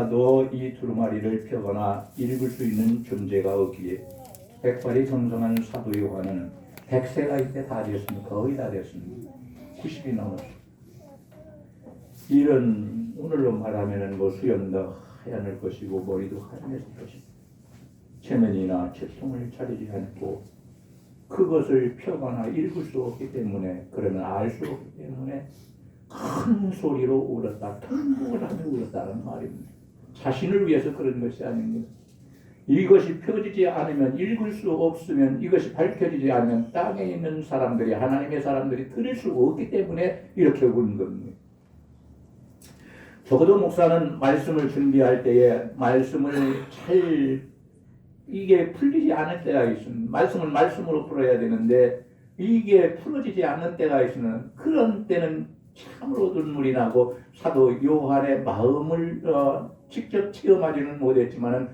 도 이 두루마리를 펴거나 읽을 수 있는 존재가 없기에 백발이 성성한 사도 요한은 100세가 이때 다 됐습니다. 거의 다 됐습니다. 90이 넘었습니다. 이런 오늘로 말하면은 뭐 수염도 하얀을 것이고 머리도 하얀했을 것이고 체면이나 채통을 차리지 않고 그것을 펴거나 읽을 수 없기 때문에 그러면 알 수 없기 때문에 큰 소리로 울었다. 통곡을 하며 울었다는 말입니다. 자신을 위해서 그런 것이 아닙니다. 이것이 펴지지 않으면 읽을 수 없으면 이것이 밝혀지지 않으면 땅에 있는 사람들이 하나님의 사람들이 들을 수 없기 때문에 이렇게 우는 겁니다. 적어도 목사는 말씀을 준비할 때에 말씀을 잘 이게 풀리지 않을 때가 있습니다. 말씀을 말씀으로 풀어야 되는데 이게 풀어지지 않는 때가 있으면 그런 때는 참으로 눈물이 나고 사도 요한의 마음을 직접 체험하지는 못했지만은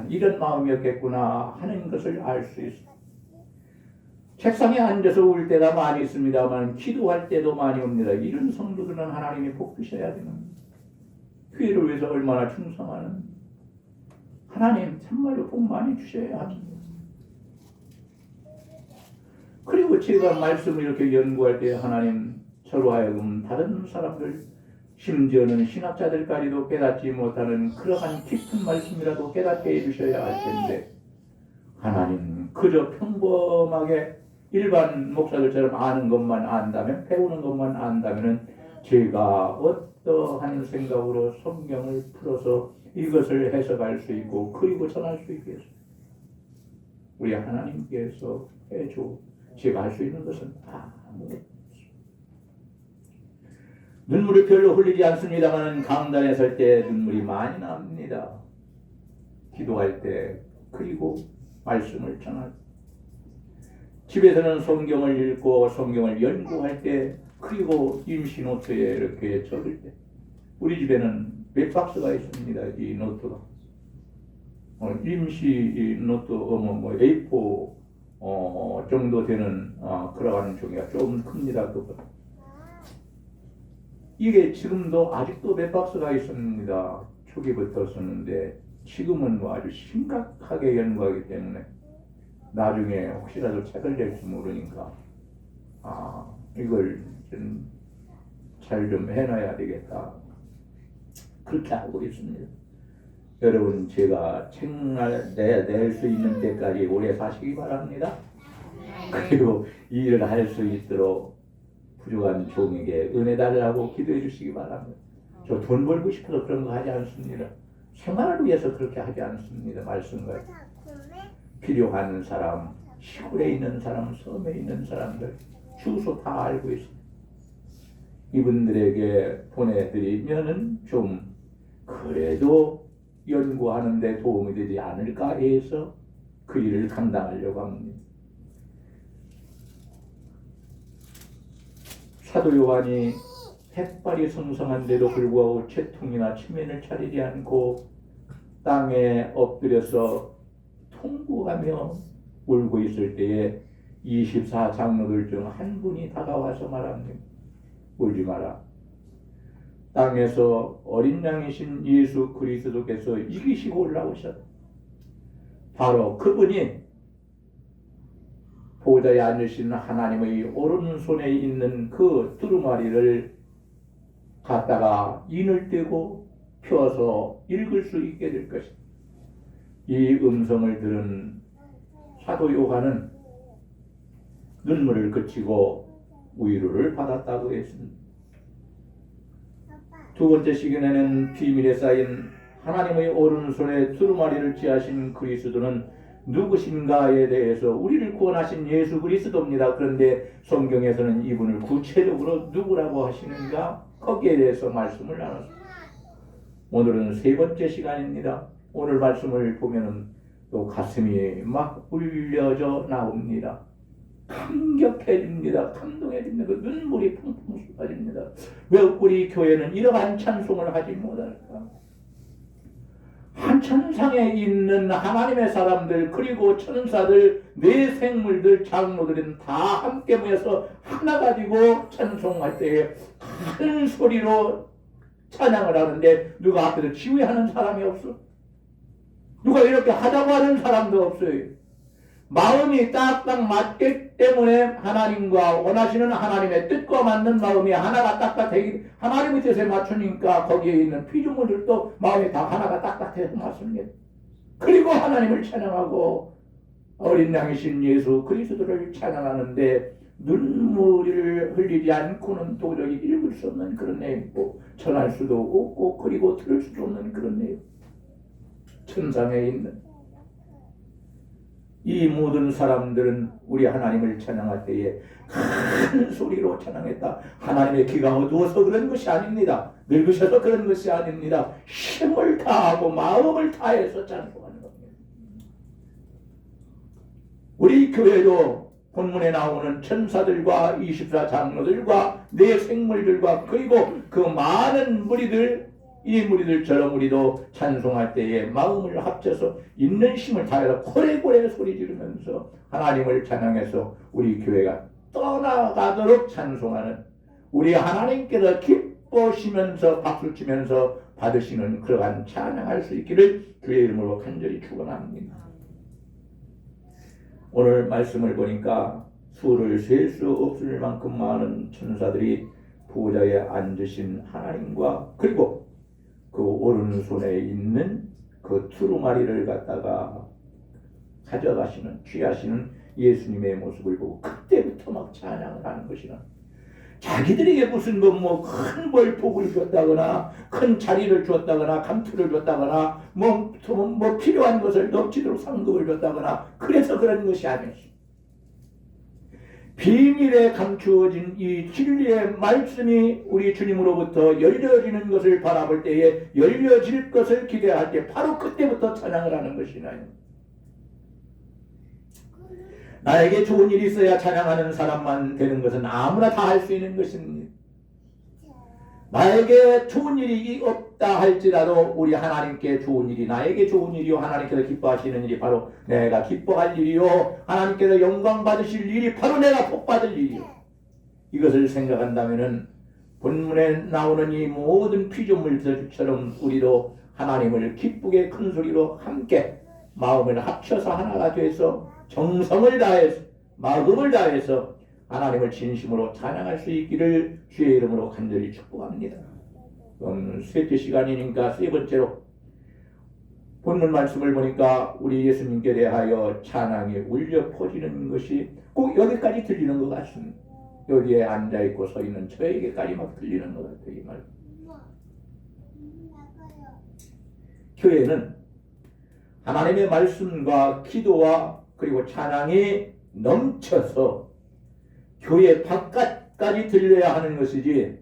이런 마음이었겠구나 하는 것을 알 수 있습니다. 책상에 앉아서 울 때가 많이 있습니다만 기도할 때도 많이 옵니다. 이런 성도들은 하나님이 복 주셔야 되는 교회를 위해서 얼마나 충성하는 하나님 참말로 복 많이 주셔야 합니다. 그리고 제가 말씀을 이렇게 연구할 때 하나님 저로 하여금 다른 사람들 심지어는 신학자들까지도 깨닫지 못하는 그러한 깊은 말씀이라도 깨닫게 해주셔야 할 텐데 하나님 그저 평범하게 일반 목사들처럼 아는 것만 안다면 배우는 것만 안다면 제가 어떠한 생각으로 성경을 풀어서 이것을 해석할 수 있고 그리고 전할 수 있겠어요. 우리 하나님께서 해줘 제가 할 수 있는 것은 아무것도 눈물을 별로 흘리지 않습니다만 강단에 설 때 눈물이 많이 납니다. 기도할 때 그리고 말씀을 전할 때 집에서는 성경을 읽고 성경을 연구할 때 그리고 임시 노트에 이렇게 적을 때 우리 집에는 몇 박스가 있습니다. 이 노트가 임시 노트 A4 정도 되는 그러한 종이가 좀 큽니다. 그거보다. 이게 지금도 아직도 몇 박스가 있습니다. 초기부터 썼는데 지금은 뭐 아주 심각하게 연구하기 때문에 나중에 혹시라도 책을 낼지 모르니까 이걸 좀 잘 좀 해놔야 되겠다. 그렇게 하고 있습니다. 여러분 제가 책 낼 수 있는 때까지 오래 사시기 바랍니다. 그리고 이 일을 할 수 있도록 부족한 종에게 은혜 달라고 기도해 주시기 바랍니다. 저 돈 벌고 싶어서 그런 거 하지 않습니다. 생활을 위해서 그렇게 하지 않습니다. 말씀과 필요한 사람, 시골에 있는 사람, 섬에 있는 사람들 주소 다 알고 있습니다. 이분들에게 보내드리면은 좀 그래도 연구하는 데 도움이 되지 않을까 해서 그 일을 감당하려고 합니다. 사도 요한이 백발이 성성한데도 불구하고 채통이나 체면을 차리지 않고 땅에 엎드려서 통곡하며 울고 있을 때에 24장로들 중 한 분이 다가와서 말합니다. 울지 마라. 땅에서 어린 양이신 예수 그리스도께서 이기시고 올라오셨다. 바로 그분이 보좌에 앉으신 하나님의 오른손에 있는 그 두루마리를 갖다가 인을 떼고 펴서 읽을 수 있게 될 것이다. 이 음성을 들은 사도 요한은 눈물을 그치고 위로를 받았다고 했습니다. 두 번째 시간에는 비밀에 쌓인 하나님의 오른손에 두루마리를 취하신 그리스도는 누구신가에 대해서 우리를 구원하신 예수 그리스도입니다. 그런데 성경에서는 이분을 구체적으로 누구라고 하시는가 거기에 대해서 말씀을 나눴습니다. 오늘은 세 번째 시간입니다. 오늘 말씀을 보면은 또 가슴이 막 울려져 나옵니다. 감격해집니다. 감동해집니다. 그 눈물이 펑펑 쏟아집니다. 왜 우리 교회는 이러한 찬송을 하지 못할까? 한천상에 있는 하나님의 사람들 그리고 천사들 네 생물들 장로들은 다 함께 모여서 하나 가지고 찬송할 때에 큰 소리로 찬양을 하는데 누가 앞에서 지휘하는 사람이 없어. 누가 이렇게 하자고 하는 사람도 없어요. 마음이 딱딱 맞기 때문에 하나님과 원하시는 하나님의 뜻과 맞는 마음이 하나가 딱딱하기, 하나님의 뜻에 맞추니까 거기에 있는 피조물들도 마음이 다 하나가 딱딱해서 맞습니다. 그리고 하나님을 찬양하고 어린 양이신 예수 그리스도를 찬양하는데 눈물을 흘리지 않고는 도저히 읽을 수 없는 그런 내용이고 전할 수도 없고 그리고 들을 수도 없는 그런 내용. 천상에 있는 이 모든 사람들은 우리 하나님을 찬양할 때에 큰 소리로 찬양했다. 하나님의 귀가 어두워서 그런 것이 아닙니다. 늙으셔서 그런 것이 아닙니다. 힘을 다하고 마음을 다해서 찬송하는 겁니다. 우리 교회도 본문에 나오는 천사들과 24 장로들과 네 생물들과 그리고 그 많은 무리들, 이 무리들처럼 우리도 찬송할 때에 마음을 합쳐서 있는 힘을 다해서 고래고래 소리 지르면서 하나님을 찬양해서 우리 교회가 떠나가도록 찬송하는, 우리 하나님께서 기뻐하시면서 박수치면서 받으시는 그러한 찬양할 수 있기를 주의 이름으로 간절히 축원합니다. 오늘 말씀을 보니까 수를 셀 수 없을 만큼 많은 천사들이 보좌에 앉으신 하나님과 그리고 그 오른손에 있는 그 두루마리를 갖다가 가져가시는, 취하시는 예수님의 모습을 보고 그때부터 막 찬양을 하는 것이나, 자기들에게 무슨 큰 벌복을 줬다거나 큰 자리를 줬다거나 감투를 줬다거나 뭐 필요한 것을 넘치도록 상급을 줬다거나 그래서 그런 것이 아니었습니다. 비밀에 감추어진 이 진리의 말씀이 우리 주님으로부터 열려지는 것을 바라볼 때에 열려질 것을 기대할 때 바로 그때부터 찬양을 하는 것이나요. 나에게 좋은 일이 있어야 찬양하는 사람만 되는 것은 아무나 다 할 수 있는 것입니다. 나에게 좋은 일이 없다 할지라도 우리 하나님께 좋은 일이, 나에게 좋은 일이요 하나님께서 기뻐하시는 일이 바로 내가 기뻐할 일이요 하나님께서 영광 받으실 일이 바로 내가 복 받을 일이요. 이것을 생각한다면은 본문에 나오는 이 모든 피조물들처럼 우리도 하나님을 기쁘게 큰 소리로 함께 마음을 합쳐서 하나가 돼서 정성을 다해서 마음을 다해서 하나님을 진심으로 찬양할 수 있기를 주의 이름으로 간절히 축복합니다. 셋째 시간이니까 세 번째로 본문 말씀을 보니까 우리 예수님께 대하여 찬양이 울려 퍼지는 것이 꼭 여기까지 들리는 것 같습니다. 여기에 앉아있고 서 있는 저에게까지 막 들리는 것 같아요. 이 말. 교회는 하나님의 말씀과 기도와 그리고 찬양이 넘쳐서 교회 바깥까지 들려야 하는 것이지,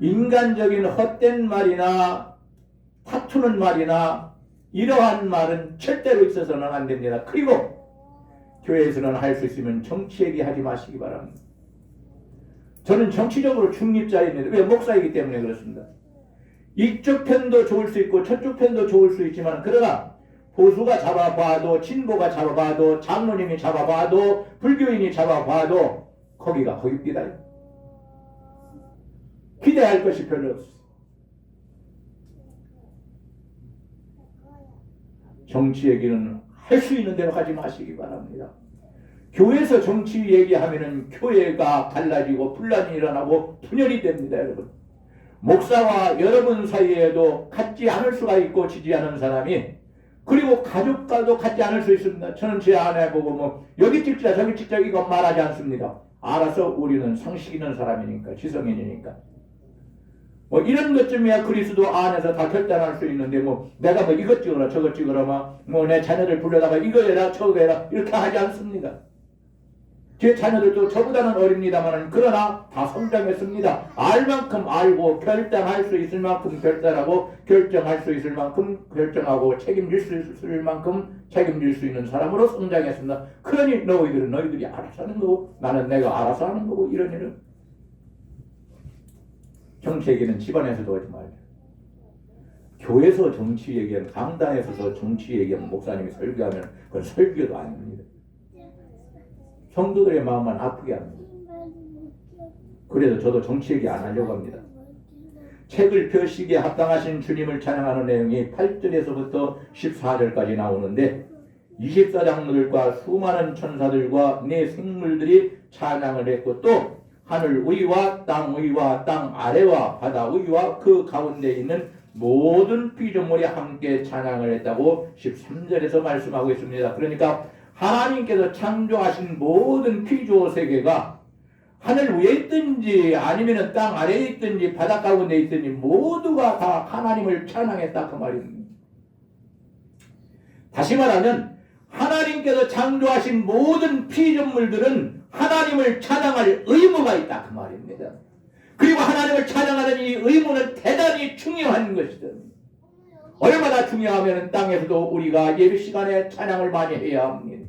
인간적인 헛된 말이나 다투는 말이나 이러한 말은 절대로 있어서는 안 됩니다. 그리고 교회에서는 할 수 있으면 정치 얘기하지 마시기 바랍니다. 저는 정치적으로 중립자입니다. 왜? 목사이기 때문에 그렇습니다. 이쪽 편도 좋을 수 있고 저쪽 편도 좋을 수 있지만, 그러나 보수가 잡아봐도 진보가 잡아봐도 장로님이 잡아봐도 불교인이 잡아봐도 거기가 거깁니다. 기대할 것이 별로 없어요. 정치 얘기는 할 수 있는 대로 하지 마시기 바랍니다. 교회에서 정치 얘기하면은 교회가 갈라지고 분란이 일어나고 분열이 됩니다, 여러분. 목사와 여러분 사이에도 같지 않을 수가 있고 지지 않은 사람이, 그리고 가족과도 같지 않을 수 있습니다. 저는 제 아내 보고 여기 찍자 저기 찍자 이거 말하지 않습니다. 알아서 우리는 상식 있는 사람이니까, 지성인이니까. 이런 것쯤이야 그리스도 안에서 다 결단할 수 있는데, 내가 이것 찍어라 저것 찍어라 내 자녀들 불러다가 이거 해라 저거 해라 이렇게 하지 않습니다. 제 자녀들도 저보다는 어립니다만 그러나 다 성장했습니다. 알 만큼 알고 결단할 수 있을 만큼 결단하고 결정할 수 있을 만큼 결정하고 책임질 수 있을 만큼 책임질 수 있는 사람으로 성장했습니다. 그러니 너희들은 너희들이 알아서 하는 거고 나는 내가 알아서 하는 거고, 이런 일은 정치 얘기는 집안에서도 하지 말자. 교회에서 정치 얘기하면, 강단에서 정치 얘기하면 목사님이 설교하면 그건 설교도 아닙니다. 성도들의 마음만 아프게 합니다. 그래서 저도 정치 얘기 안 하려고 합니다. 책을 펴시기에 합당하신 주님을 찬양하는 내용이 8절에서부터 14절까지 나오는데 24장들과 수많은 천사들과 네 생물들이 찬양을 했고 또 하늘 위와 땅 위와 땅 아래와 바다 위와 그 가운데 있는 모든 피조물이 함께 찬양을 했다고 13절에서 말씀하고 있습니다. 그러니까 하나님께서 창조하신 모든 피조 세계가 하늘 위에 있든지 아니면 땅 아래에 있든지 바다 가운데 있든지 모두가 다 하나님을 찬양했다 그 말입니다. 다시 말하면 하나님께서 창조하신 모든 피조물들은 하나님을 찬양할 의무가 있다 그 말입니다. 그리고 하나님을 찬양하는 이 의무는 대단히 중요한 것이다. 얼마나 중요하면 땅에서도 우리가 예배 시간에 찬양을 많이 해야 합니다.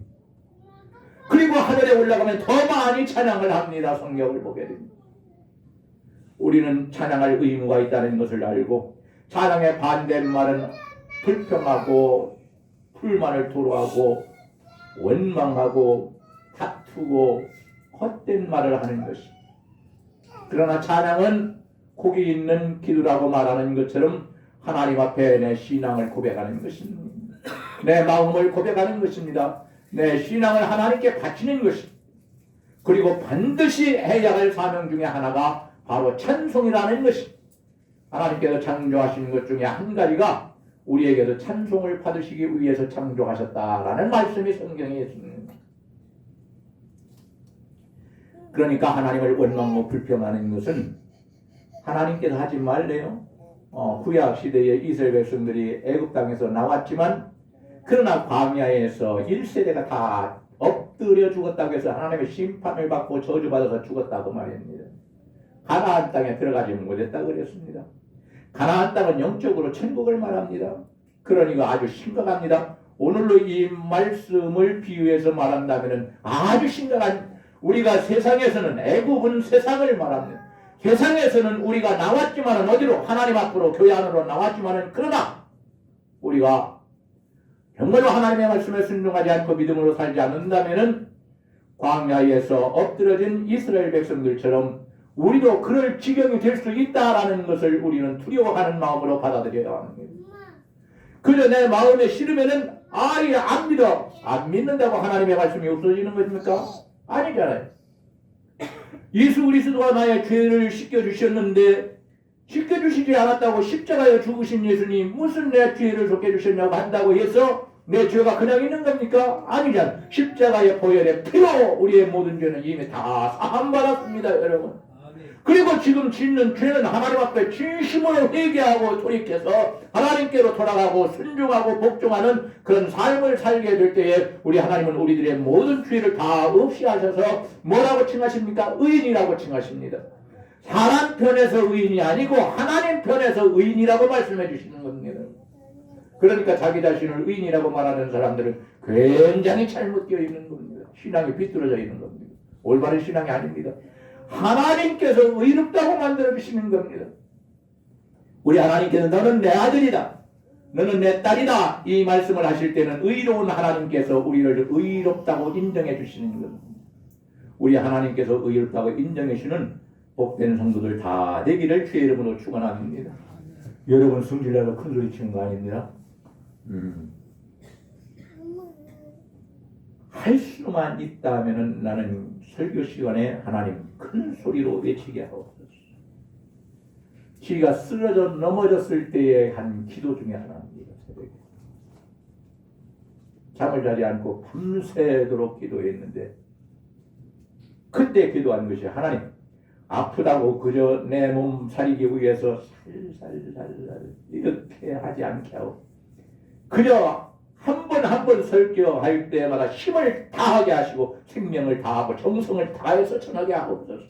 그리고 하늘에 올라가면 더 많이 찬양을 합니다. 성경을 보게 됩니다. 우리는 찬양할 의무가 있다는 것을 알고 찬양의 반대말은 불평하고 불만을 토로하고 원망하고 다투고 헛된 말을 하는 것이. 그러나 찬양은 고기 있는 기도라고 말하는 것처럼 하나님 앞에 내 신앙을 고백하는 것입니다. 내 마음을 고백하는 것입니다. 내 신앙을 하나님께 바치는 것입니다. 그리고 반드시 해야 할 사명 중에 하나가 바로 찬송이라는 것입니다. 하나님께서 창조하신 것 중에 한 가지가 우리에게도 찬송을 받으시기 위해서 창조하셨다라는 말씀이 성경에 있습니다. 그러니까 하나님을 원망하고 불평하는 것은 하나님께서 하지 말래요. 구약 시대에 이스라엘 백성들이 애굽 땅에서 나왔지만 그러나 광야에서 1세대가 다 엎드려 죽었다고 해서 하나님의 심판을 받고 저주받아서 죽었다고 말입니다. 가나안 땅에 들어가지 못했다고 그랬습니다. 가나안 땅은 영적으로 천국을 말합니다. 그러니까 아주 심각합니다. 오늘로 이 말씀을 비유해서 말한다면 아주 심각한, 우리가 세상에서는 애굽은 세상을 말합니다. 세상에서는 우리가 나왔지만은 어디로? 하나님 앞으로 교회 안으로 나왔지만은 그러나 우리가 정말로 하나님의 말씀에 순종하지 않고 믿음으로 살지 않는다면은 광야에서 엎드려진 이스라엘 백성들처럼 우리도 그럴 지경이 될 수 있다라는 것을 우리는 두려워하는 마음으로 받아들여야 합니다. 그저 내 마음에 싫으면은 안 믿어. 안 믿는다고 하나님의 말씀이 없어지는 것입니까? 아니잖아요. 예수 그리스도가 나의 죄를 씻겨주셨는데 씻겨주시지 않았다고 십자가에 죽으신 예수님 무슨 내 죄를 씻겨주셨냐고 한다고 해서 내 죄가 그냥 있는 겁니까? 아니잖아. 십자가의 보혈의 피로 우리의 모든 죄는 이미 다 사함받았습니다, 여러분. 그리고 지금 짓는 죄는 하나님 앞에 진심으로 회개하고 돌이켜서 하나님께로 돌아가고 순종하고 복종하는 그런 삶을 살게 될 때에 우리 하나님은 우리들의 모든 죄를 다 없이 하셔서 뭐라고 칭하십니까? 의인이라고 칭하십니다. 사람 편에서 의인이 아니고 하나님 편에서 의인이라고 말씀해 주시는 겁니다. 그러니까 자기 자신을 의인이라고 말하는 사람들은 굉장히 잘못되어 있는 겁니다. 신앙이 비뚤어져 있는 겁니다. 올바른 신앙이 아닙니다. 하나님께서 의롭다고 만들어주시는 겁니다. 우리 하나님께서 너는 내 아들이다, 너는 내 딸이다, 이 말씀을 하실 때는 의로운 하나님께서 우리를 의롭다고 인정해 주시는 겁니다. 우리 하나님께서 의롭다고 인정해 주시는 복된 성도들 다 되기를 주의 이름으로 축원합니다. 여러분 성질나서 큰 소리 치는 거 아닙니다. 할 수만 있다면 나는 설교 시간에 하나님 큰 소리로 외치게 하옵소서. 지가 쓰러져 넘어졌을 때에 한 기도 중에 하나입니다. 새벽에 잠을 자지 않고 밤새도록 기도했는데 그때 기도한 것이 하나님 아프다고 그저 내 몸 살리기 위해서 살살살살 이렇게 하지 않게 하고 그저 한 번 설교할 때마다 힘을 다하게 하시고 생명을 다하고 정성을 다해서 전하게 하옵소서.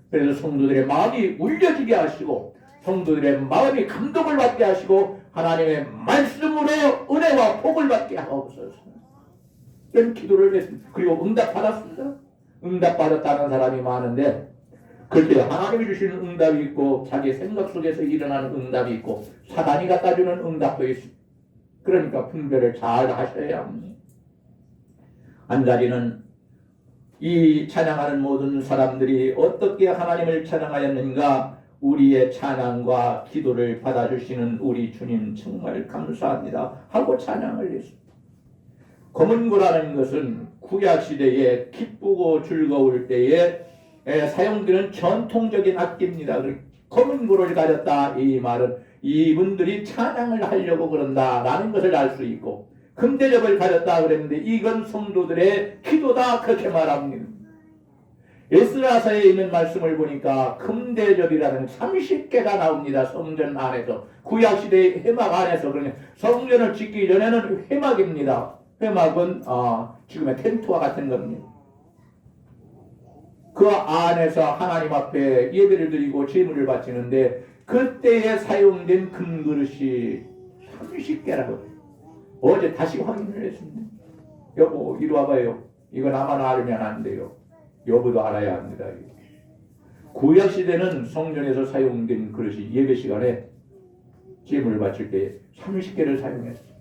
그래서 성도들의 마음이 울려지게 하시고 성도들의 마음이 감동을 받게 하시고 하나님의 말씀으로 은혜와 복을 받게 하옵소서. 이런 기도를 했습니다. 그리고 응답받았습니다. 응답받았다는 사람이 많은데 그때 하나님이 주시는 응답이 있고 자기 생각 속에서 일어나는 응답이 있고 사단이 갖다주는 응답도 있습니다. 그러니까 분별을 잘 하셔야 합니다. 한 가지는 이 찬양하는 모든 사람들이 어떻게 하나님을 찬양하였는가, 우리의 찬양과 기도를 받아주시는 우리 주님 정말 감사합니다 하고 찬양을 했습니다. 검은고라는 것은 구약시대에 기쁘고 즐거울 때에 사용되는 전통적인 악기입니다. 검은고를 가졌다 이 말은 이분들이 찬양을 하려고 그런다라는 것을 알 수 있고, 금대접을 가졌다 그랬는데 이건 성도들의 기도다 그렇게 말합니다. 에스라서에 있는 말씀을 보니까 금대접이라는 30개가 나옵니다. 성전 안에서 구약시대의 회막 안에서. 그러니 성전을 짓기 전에는 회막입니다. 회막은 지금의 텐트와 같은 겁니다. 그 안에서 하나님 앞에 예배를 드리고 제물을 바치는데 그때에 사용된 금그릇이 30개라고. 어제 다시 확인을 했습니다. 여보 이리 와봐요. 이거 나만 알면 안 돼요. 여보도 알아야 합니다. 구약시대는 성전에서 사용된 그릇이 예배 시간에 제물을 바칠 때 30개를 사용했어요.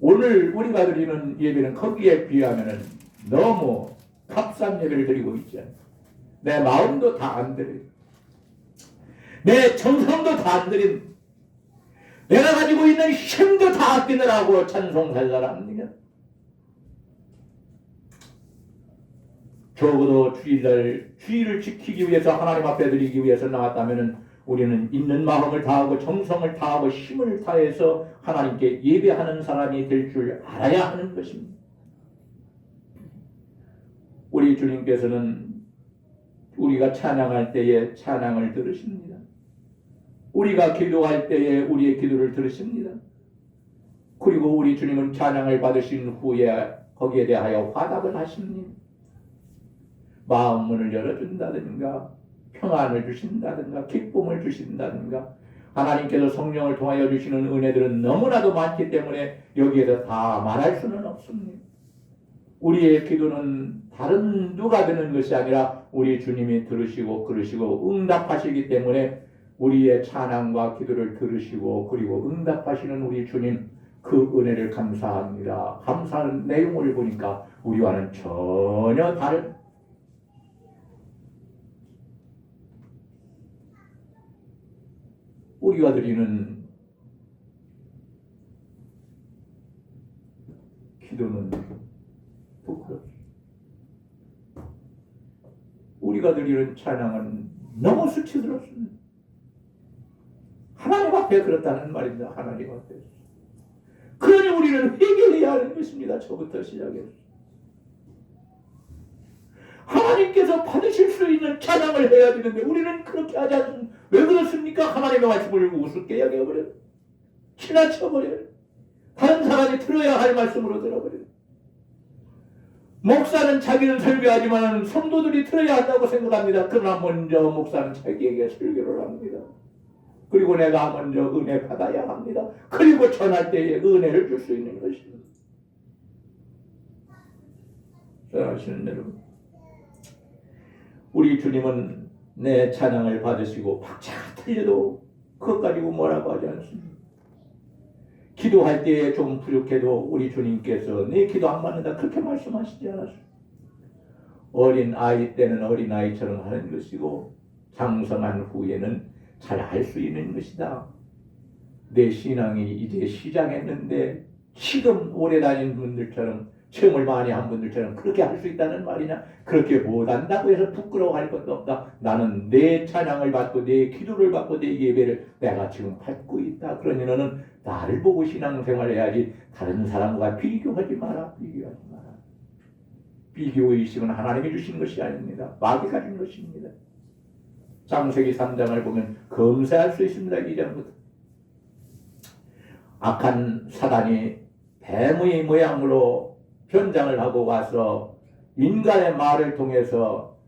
오늘 우리가 드리는 예배는 거기에 비하면 너무 값싼 예배를 드리고 있지 않아요. 내 마음도 다 안 드려요. 내 정성도 다 안 드린, 내가 가지고 있는 힘도 다 아끼느라고 찬송살살합니다. 적어도 주일을 지키기 위해서 하나님 앞에 드리기 위해서 나왔다면 우리는 있는 마음을 다하고 정성을 다하고 힘을 다해서 하나님께 예배하는 사람이 될 줄 알아야 하는 것입니다. 우리 주님께서는 우리가 찬양할 때에 찬양을 들으십니다. 우리가 기도할 때에 우리의 기도를 들으십니다. 그리고 우리 주님은 찬양을 받으신 후에 거기에 대하여 화답을 하십니다. 마음 문을 열어준다든가 평안을 주신다든가 기쁨을 주신다든가 하나님께서 성령을 통하여 주시는 은혜들은 너무나도 많기 때문에 여기에서 다 말할 수는 없습니다. 우리의 기도는 다른 누가 드는 것이 아니라 우리 주님이 들으시고 그러시고 응답하시기 때문에 우리의 찬양과 기도를 들으시고 그리고 응답하시는 우리 주님 그 은혜를 감사합니다. 감사하는 내용을 보니까 우리와는 전혀 다른 우리가 드리는 기도는 부끄럽습니다. 우리가 드리는 찬양은 너무 수치스럽습니다. 하나님 앞에 그렇다는 말입니다. 하나님 앞에. 그러니 우리는 회개해야 하는 것입니다. 저부터 시작해서. 하나님께서 받으실 수 있는 찬양을 해야 되는데 우리는 그렇게 하지 않습니다. 왜 그렇습니까? 하나님의 말씀을 우습게 여겨버려요. 지나쳐버려요. 다른 사람이 들어야 할 말씀으로 들어버려요. 목사는 자기는 설교하지만 성도들이 들어야 한다고 생각합니다. 그러나 먼저 목사는 자기에게 설교를 합니다. 그리고 내가 먼저 은혜 받아야 합니다. 그리고 전할 때에 은혜를 줄 수 있는 것입니다. 사랑하시는 여러분, 우리 주님은 내 찬양을 받으시고 박자 틀려도 그것 가지고 뭐라고 하지 않습니다. 기도할 때에 좀 부족해도 우리 주님께서 내 기도 안 받는다 그렇게 말씀하시지 않았어요. 어린 아이 때는 어린 아이처럼 하는 것이고 장성한 후에는 잘 할 수 있는 것이다. 내 신앙이 이제 시작했는데 지금 오래 다닌 분들처럼 체험을 많이 한 분들처럼 그렇게 할 수 있다는 말이냐? 그렇게 못한다고 해서 부끄러워할 것도 없다. 나는 내 찬양을 받고 내 기도를 받고 내 예배를 내가 지금 받고 있다. 그러니 너는 나를 보고 신앙생활을 해야지 다른 사람과 비교하지 마라. 비교하지 마라. 비교의식은 하나님이 주신 것이 아닙니다. 마귀가 준 것입니다. 창세기 3장을 보면 검사할 수 있습니다. 이전부터. 악한 사단이 뱀의 모양으로 변장을 하고 와서 인간의 말을 통해서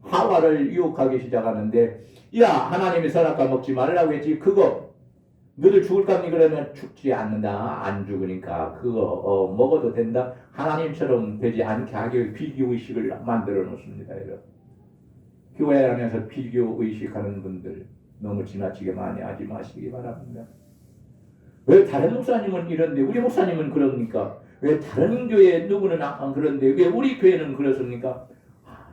하와를 유혹하기 시작하는데, 야, 하나님이 선악과 먹지 말라고 했지. 그거 너들 죽을 겁니? 그러면 죽지 않는다. 안 죽으니까 그거 먹어도 된다. 하나님처럼 되지 않게 하기 비교의식을 만들어 놓습니다. 여러분. 교회 안에서 비교의식하는 분들 너무 지나치게 많이 하지 마시기 바랍니다. 왜 다른 목사님은 이런데 우리 목사님은 그럽니까? 왜 다른 교회 누구는 안 그런데 왜 우리 교회는 그렇습니까?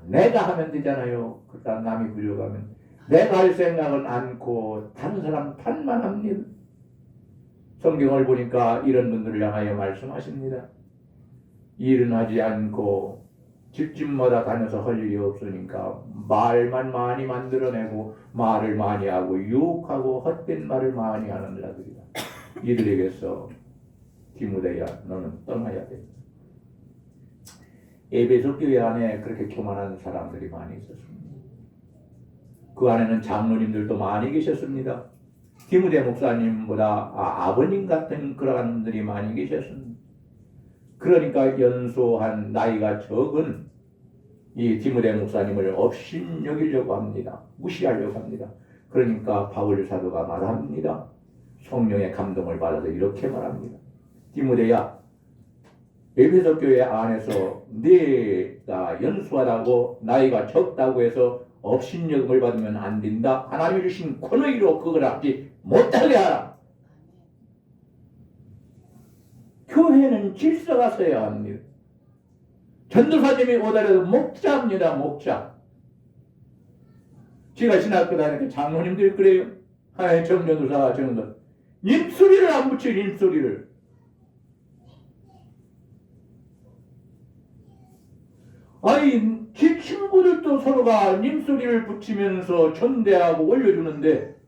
내가 하면 되잖아요. 그러다 남이 부족하면 내가 할 생각은 않고 다른 사람 탓만 합니다. 성경을 보니까 이런 분들을 향하여 말씀하십니다. 일은 하지 않고 집집마다 다녀서 할 일이 없으니까 말만 많이 만들어내고 말을 많이 하고 유혹하고 헛된 말을 많이 하는 자들이다. 이들에게서 디모데야 너는 떠나야 된다. 에베소 교회 안에 그렇게 교만한 사람들이 많이 있었습니다. 그 안에는 장로님들도 많이 계셨습니다. 디모데 목사님보다 아버님 같은 그런 분들이 많이 계셨습니다. 그러니까 연소한 나이가 적은 이 디모데 목사님을 업신여기려고 합니다. 무시하려고 합니다. 그러니까 바울 사도가 말합니다. 성령의 감동을 받아서 이렇게 말합니다. 디모데야, 에베소 교회 안에서 네가 연소하다고 나이가 적다고 해서 업신여김을 받으면 안 된다. 하나님이 주신 권위로 그걸 하지 못하게 하라. 교회는 질서가 서야 합니다. 전도사님이 오더라도 목자입니다. 목자. 제가 신학교 다닐 때 장로님들이 그래요. 정전도사 정도 님소리를 안 붙여. 님소리를. 아니 제 친구들도 서로가 님소리를 붙이면서 전대하고 올려주는데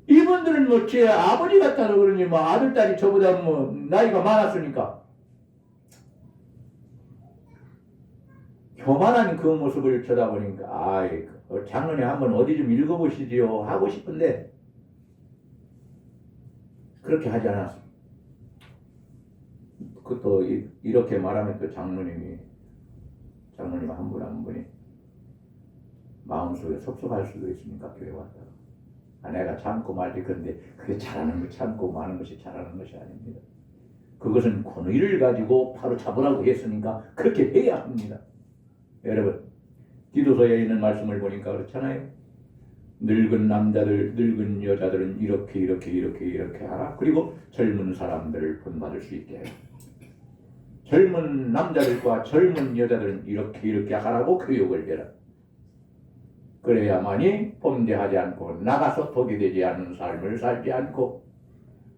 이분들은 뭐 제 아버지 같아서 그러니 뭐 아들 딸이 저보다 뭐 나이가 많았으니까 교만한 그 모습을 쳐다보니까 아이 장로님 한번 어디 좀 읽어보시지요 하고 싶은데 그렇게 하지 않았어. 그것도 이렇게 말하면 또 장로님 한 분 한 분이 마음속에 섭섭할 수도 있으니까 교회 왔다가 내가 참고 말지. 그런데 그게 잘하는 거 참고 마는 것이 잘하는 것이 아닙니다. 그것은 권위를 가지고 바로 잡으라고 했으니까 그렇게 해야 합니다. 여러분 디도서에 있는 말씀을 보니까 그렇잖아요. 늙은 남자들 늙은 여자들은 이렇게 하라. 그리고 젊은 사람들을 본받을 수 있게 해라. 젊은 남자들과 젊은 여자들은 이렇게 하라고 교육을 해라. 그래야만이 범죄하지 않고 나가서 독이 되지 않는 삶을 살지 않고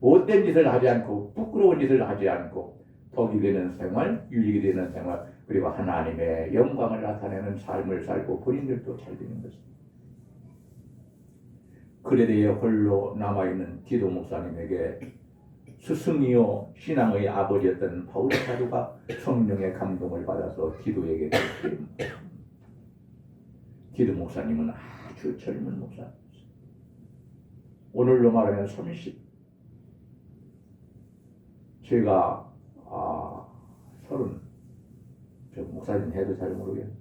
못된 짓을 하지 않고 부끄러운 짓을 하지 않고 독이 되는 생활, 유익이 되는 생활, 그리고 하나님의 영광을 나타내는 삶을 살고 본인들도 잘 되는 것입니다. 그레데에 홀로 남아있는 디도 목사님에게 스승이요 신앙의 아버지였던 바울 사도가 성령의 감동을 받아서 디도에게 디도 목사님은 아주 젊은 목사입니다. 오늘로 말하면 30. 제가 30. 저 목사님 해도 잘 모르겠어요.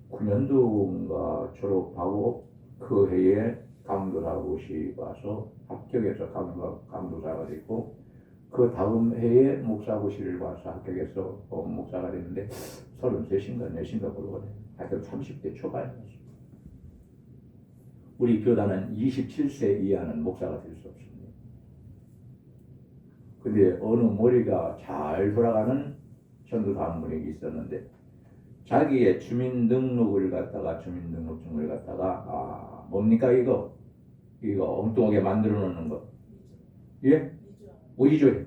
89년도인가 졸업하고 그 해에 강도사고시 봐서 합격해서 강도사가 됐고 그 다음 해에 목사고시를 봐서 합격해서 목사가 됐는데 33인가 4인가 모르거든요. 하여튼 30대 초반이었습니다. 우리 교단은 27세 이하는 목사가 될 수 없습니다. 근데 어느 머리가 잘 돌아가는 전도사 한 분이 있었는데 자기의 주민등록증을 갖다가 뭡니까 이거 엉뚱하게 만들어 놓는 거. 예? 위조해.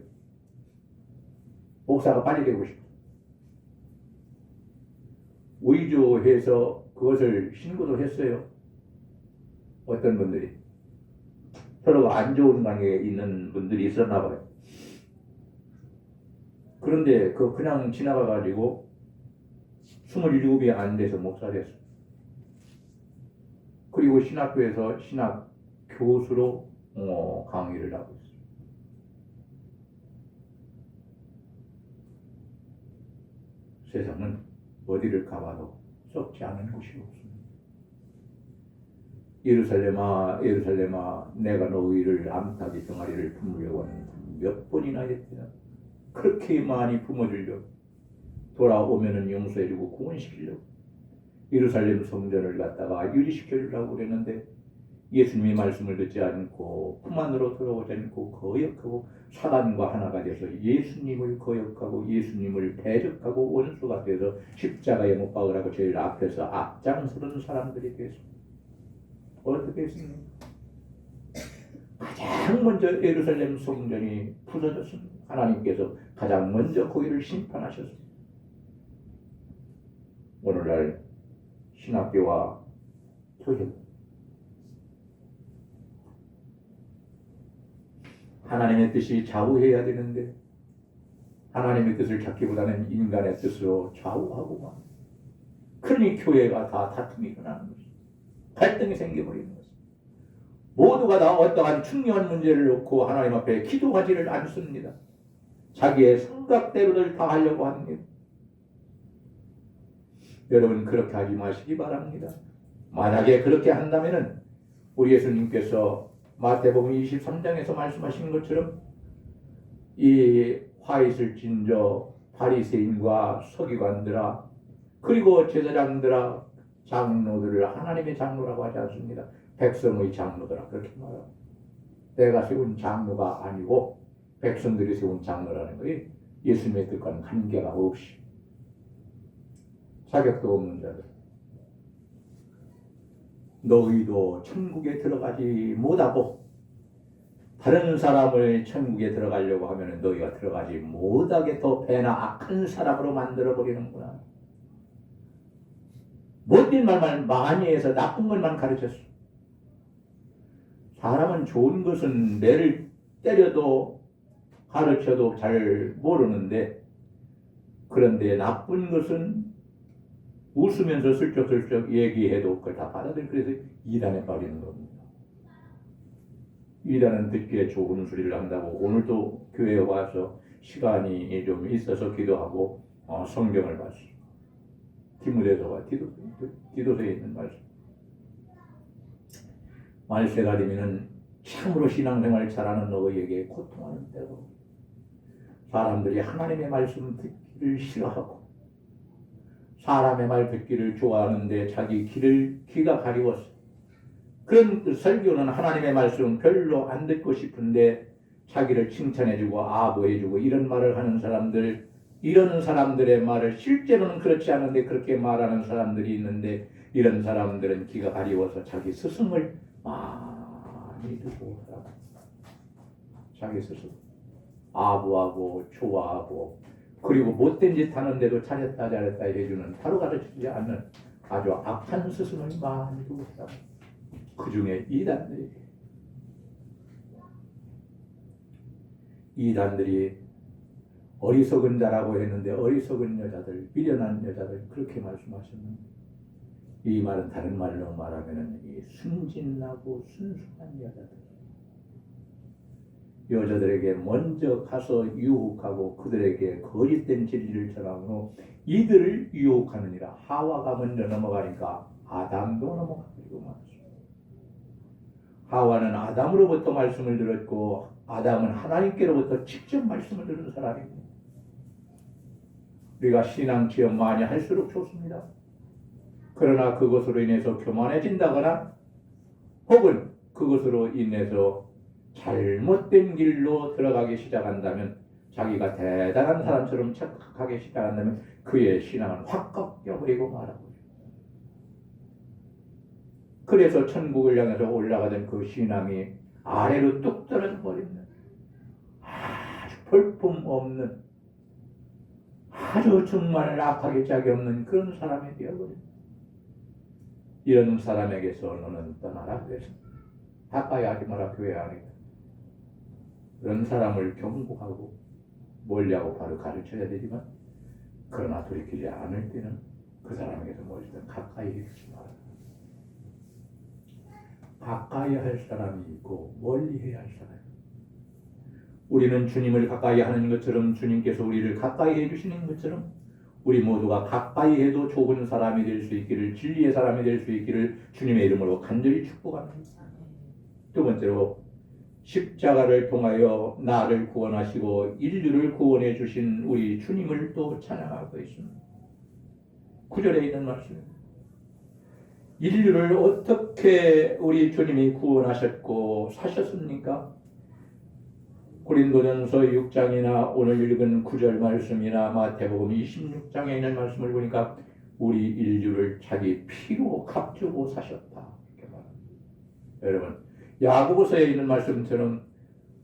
목사가 빨리 되고 싶어. 위조해서 그것을 신고도 했어요. 어떤 분들이 서로가 안 좋은 관계에 있는 분들이 있었나 봐요. 그런데 그냥 지나가가지고 27이 안 돼서 목사 됐어. 그리고 신학교에서 신학 교수로 강의를 하고 있어. 세상은 어디를 가봐도 썩지 않은 곳이 없습니다. 예루살렘아 내가 너희를 암탉이 병아리를 품으려고 하는 몇 번이나 했더라. 그렇게 많이 품어주려고 돌아오면은 용서해주고 구원시키려고 예루살렘 성전을 갖다가 유리시켜주려고 그랬는데 예수님의 말씀을 듣지 않고 품 안으로 들어오지 않고 거역하고 사단과 하나가 돼서 예수님을 거역하고 예수님을 대적하고 원수가 돼서 십자가에 못 박으라고 제일 앞에서 앞장서는 사람들이 됐습니다. 어떻게 했습니까? 가장 먼저 예루살렘 성전이 부서졌습니다. 하나님께서 가장 먼저 거기를 심판하셨습니다. 오늘날 신학교와 교회 하나님의 뜻이 좌우해야 되는데 하나님의 뜻을 찾기보다는 인간의 뜻으로 좌우하고만, 그러니 교회가 다 다툼이 일어나는 것입니다. 갈등이 생겨버리는 것입니다. 모두가 다 어떠한 중요한 문제를 놓고 하나님 앞에 기도하지를 않습니다. 자기의 생각대로를 다 하려고 합니다. 여러분 그렇게 하지 마시기 바랍니다. 만약에 그렇게 한다면 우리 예수님께서 마태복음 23장에서 말씀하신 것처럼 이 화 있을 진저 바리새인과 서기관들아 그리고 제사장들아 장로들을 하나님의 장로라고 하지 않습니다. 백성의 장로들아 그렇게 말합니다. 내가 세운 장로가 아니고 백성들이 세운 장로라는 것이 예수님의 뜻과는 관계가 없이 자격도 없는 자들, 너희도 천국에 들어가지 못하고 다른 사람을 천국에 들어가려고 하면 너희가 들어가지 못하게 더 배나 악한 사람으로 만들어버리는구나. 못된 말만 많이 해서 나쁜 것만 가르쳤어. 사람은 좋은 것은 매를 때려도 가르쳐도 잘 모르는데, 그런데 나쁜 것은 웃으면서 슬쩍슬쩍 얘기해도 그걸 다 받아들이고 그래서 이단에 빠지는 겁니다. 이단은 듣기에 좋은 소리를 한다고 오늘도 교회에 와서 시간이 좀 있어서 기도하고 성경을 봤어. 디모데서와 디도서에 있는 말씀. 말세가 되면은 참으로 신앙생활 잘하는 너희에게 고통하는 때고, 사람들이 하나님의 말씀 듣기를 싫어하고 사람의 말 듣기를 좋아하는데 자기 귀가 가리웠어. 그런 그 설교는 하나님의 말씀은 별로 안 듣고 싶은데 자기를 칭찬해주고 아부해주고 이런 말을 하는 사람들, 이런 사람들의 말을 실제로는 그렇지 않은데 그렇게 말하는 사람들이 있는데, 이런 사람들은 귀가 가리워서 자기 스승을 많이 두고 살아요. 자기 스승 아부하고 좋아하고, 그리고 못된 짓 하는데도 잘했다 해주는, 바로 가르치지 않는 아주 악한 스승을 많이 두고 살아요. 그 중에 이단들이 어리석은 자라고 했는데 어리석은 여자들, 미련한 여자들 그렇게 말씀하셨는데, 이 말은 다른 말로 말하면 이 순진하고 순수한 여자들에게 먼저 가서 유혹하고 그들에게 거짓된 진리를 전하고 이들을 유혹하느니라. 하와가 먼저 넘어가니까 아담도 넘어가고 말았습니다. 하와는 아담으로부터 말씀을 들었고 아담은 하나님께로부터 직접 말씀을 들은 사람입니다. 우리가 신앙 체험 많이 할수록 좋습니다. 그러나 그것으로 인해서 교만해진다거나 혹은 그것으로 인해서 잘못된 길로 들어가기 시작한다면, 자기가 대단한 사람처럼 착각하기 시작한다면 그의 신앙은 확 꺾여버리고 말하고, 그래서 천국을 향해서 올라가던 그 신앙이 아래로 뚝 떨어져 버립니다. 아주 볼품없는, 아주 정말 악하게 짝이 없는 그런 사람이 되어버립니다. 이런 사람에게서 너는 떠나라 그랬습니다. 가까이 하지 마라, 교회 안에. 그런 사람을 경고하고 멀리하고 바로 가르쳐야 되지만, 그러나 돌이키지 않을 때는 그 사람에게서 멀리든 가까이 하지 마라. 가까이 할 사람이 있고 멀리 해야 할 사람이 있고, 우리는 주님을 가까이 하는 것처럼 주님께서 우리를 가까이 해주시는 것처럼 우리 모두가 가까이 해도 좋은 사람이 될 수 있기를, 진리의 사람이 될 수 있기를 주님의 이름으로 간절히 축복합니다. 두 번째로, 십자가를 통하여 나를 구원하시고 인류를 구원해 주신 우리 주님을 또 찬양하고 있습니다. 9절에 있는 말씀입니다. 인류를 어떻게 우리 주님이 구원하셨고 사셨습니까? 고린도전서 6장이나 오늘 읽은 9절 말씀이나 마태복음 26장에 있는 말씀을 보니까 우리 인류를 자기 피로 값주고 사셨다. 이렇게 말합니다. 여러분, 야고보서에 있는 말씀처럼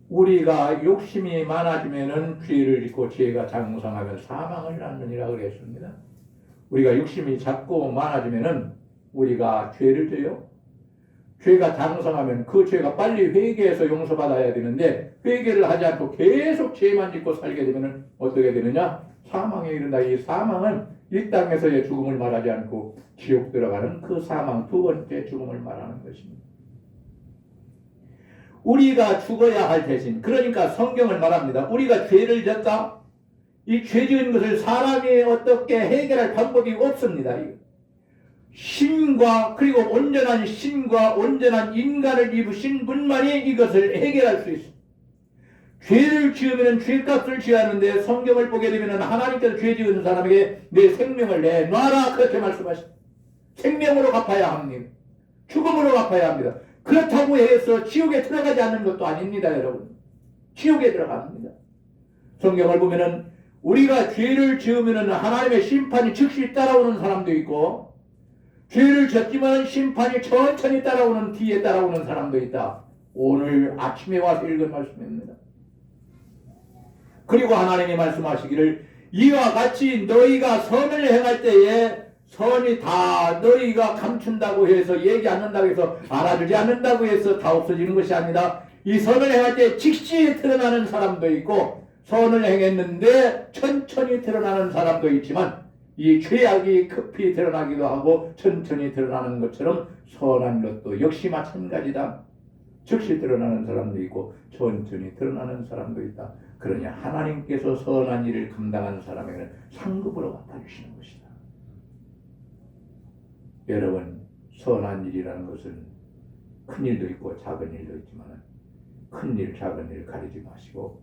우리가 욕심이 많아지면은 죄를 짓고 죄가 장성하면 사망을 낳느니라 그랬습니다. 우리가 욕심이 작고 많아지면은 우리가 죄를 져요. 죄가 장성하면 그 죄가 빨리 회개해서 용서받아야 되는데 회개를 하지 않고 계속 죄만 짓고 살게 되면 어떻게 되느냐? 사망에 이른다. 이 사망은 이 땅에서의 죽음을 말하지 않고 지옥 들어가는 그 사망, 두 번째 죽음을 말하는 것입니다. 우리가 죽어야 할 대신, 그러니까 성경을 말합니다. 우리가 죄를 졌다. 이 죄 지은 것을 사람이 어떻게 해결할 방법이 없습니다. 신과, 그리고 온전한 신과 온전한 인간을 입으신 분만이 이것을 해결할 수 있습니다. 죄를 지으면 죄값을 지어야 하는데 성경을 보게 되면 하나님께서 죄 지은 사람에게 내 생명을 내놔라 그렇게 말씀하십니다. 생명으로 갚아야 합니다. 죽음으로 갚아야 합니다. 그렇다고 해서 지옥에 들어가지 않는 것도 아닙니다, 여러분. 지옥에 들어갑니다. 성경을 보면은 우리가 죄를 지으면 하나님의 심판이 즉시 따라오는 사람도 있고, 죄를 졌지만 심판이 천천히 따라오는, 뒤에 따라오는 사람도 있다. 오늘 아침에 와서 읽은 말씀입니다. 그리고 하나님이 말씀하시기를 이와 같이 너희가 선을 행할 때에 선이 다 너희가 감춘다고 해서 얘기 않는다고 해서 알아주지 않는다고 해서 다 없어지는 것이 아니다. 이 선을 행할 때 즉시 드러나는 사람도 있고 선을 행했는데 천천히 드러나는 사람도 있지만 이 죄악이 급히 드러나기도 하고 천천히 드러나는 것처럼 선한 것도 역시 마찬가지다. 즉시 드러나는 사람도 있고 천천히 드러나는 사람도 있다. 그러냐 하나님께서 선한 일을 감당한 사람에게는 상급으로 갚아주시는 것이다. 여러분, 선한 일이라는 것은 큰 일도 있고 작은 일도 있지만 큰 일, 작은 일 가리지 마시고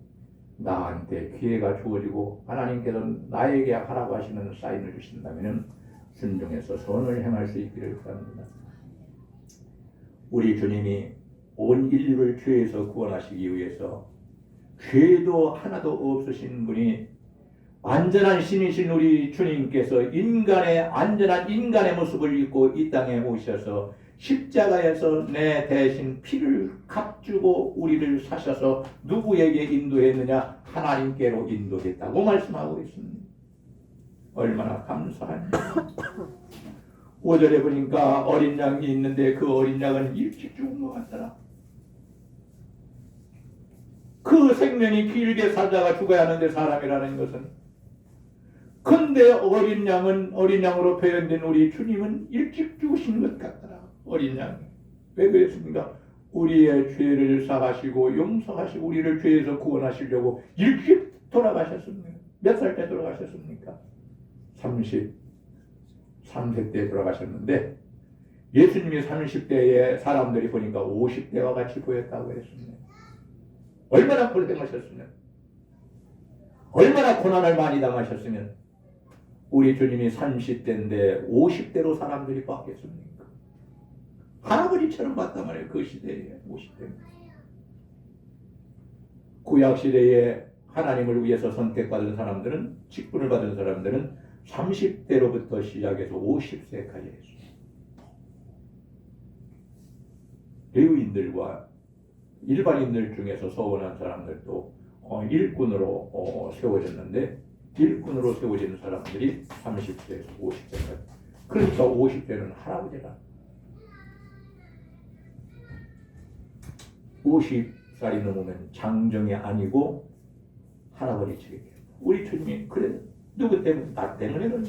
나한테 기회가 주어지고 하나님께서 나에게 하라고 하시는 사인을 주신다면 순종해서 선을 행할 수 있기를 바랍니다. 우리 주님이 온 인류를 죄에서 구원하시기 위해서 죄도 하나도 없으신 분이 완전한 신이신 우리 주님께서 완전한 인간의 모습을 입고 이 땅에 오셔서 십자가에서 내 대신 피를 값주고 우리를 사셔서 누구에게 인도했느냐? 하나님께로 인도했다고 말씀하고 있습니다. 얼마나 감사한 5절에 보니까 어린 양이 있는데 그 어린 양은 일찍 죽은 것 같더라. 그 생명이 길게 살다가 죽어야 하는데 사람이라는 것은 근데 어린 양으로 표현된 우리 주님은 일찍 죽으신 것 같더라. 어린 양. 왜 그랬습니까? 우리의 죄를 사하시고 용서하시고 우리를 죄에서 구원하시려고 일찍 돌아가셨습니다. 몇 살 때 돌아가셨습니까? 33세 때 돌아가셨는데 예수님이 30대에 사람들이 보니까 50대와 같이 보였다고 했습니다. 얼마나 고생하셨으면, 얼마나 고난을 많이 당하셨으면 우리 주님이 30대인데 50대로 사람들이 봤겠습니까? 할아버지처럼 봤단 말이에요. 그 시대에 50대. 구약시대에 하나님을 위해서 선택받은 사람들은, 직분을 받은 사람들은 30대로부터 시작해서 50세까지 했습니다. 레위인들과 일반인들 중에서 서원한 사람들도 일꾼으로 세워졌는데 일꾼으로 세워진 사람들이 30세에서 50세까지. 그러니까 50세는 할아버지라. 50살이 넘으면 장정이 아니고 할아버지 체계. 우리 주님이 그래 누구 때문에? 나 때문에는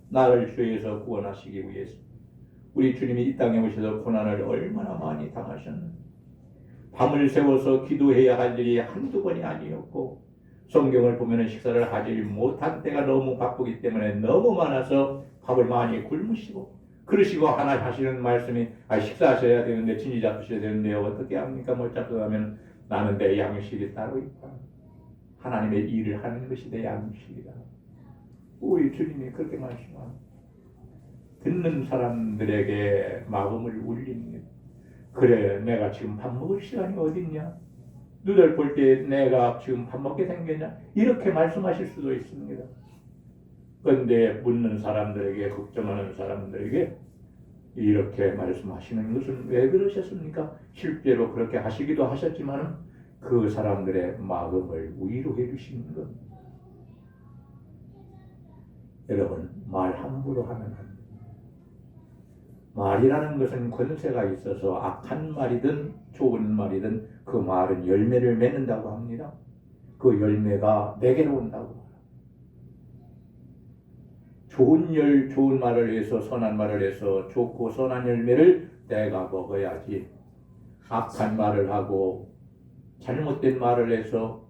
나를 죄에서 구원하시기 위해서 우리 주님이 이 땅에 오셔서 고난을 얼마나 많이 당하셨는지 밤을 새워서 기도해야 할 일이 한두 번이 아니었고 성경을 보면 식사를 하지 못한 때가 너무 바쁘기 때문에 너무 많아서 밥을 많이 굶으시고 그러시고 하나 하시는 말씀이 식사하셔야 되는데 진지 잡으셔야 되는데 어떻게 합니까? 못 잡수면 나는 내 양식이 따로 있다. 하나님의 일을 하는 것이 내 양식이다. 우리 주님이 그렇게 말씀합니다. 듣는 사람들에게 마음을 울립니다. 그래, 내가 지금 밥 먹을 시간이 어딨냐? 너들 볼 때 내가 지금 밥 먹게 생겼냐? 이렇게 말씀하실 수도 있습니다. 그런데 묻는 사람들에게, 걱정하는 사람들에게 이렇게 말씀하시는 것은 왜 그러셨습니까? 실제로 그렇게 하시기도 하셨지만 그 사람들의 마음을 위로해 주시는 겁니다. 여러분, 말 함부로 하면 안 됩니다. 말이라는 것은 권세가 있어서 악한 말이든 좋은 말이든 그 말은 열매를 맺는다고 합니다. 그 열매가 내게로 온다고. 좋은 말을 해서, 선한 말을 해서 좋고 선한 열매를 내가 먹어야지, 악한 말을 하고 잘못된 말을 해서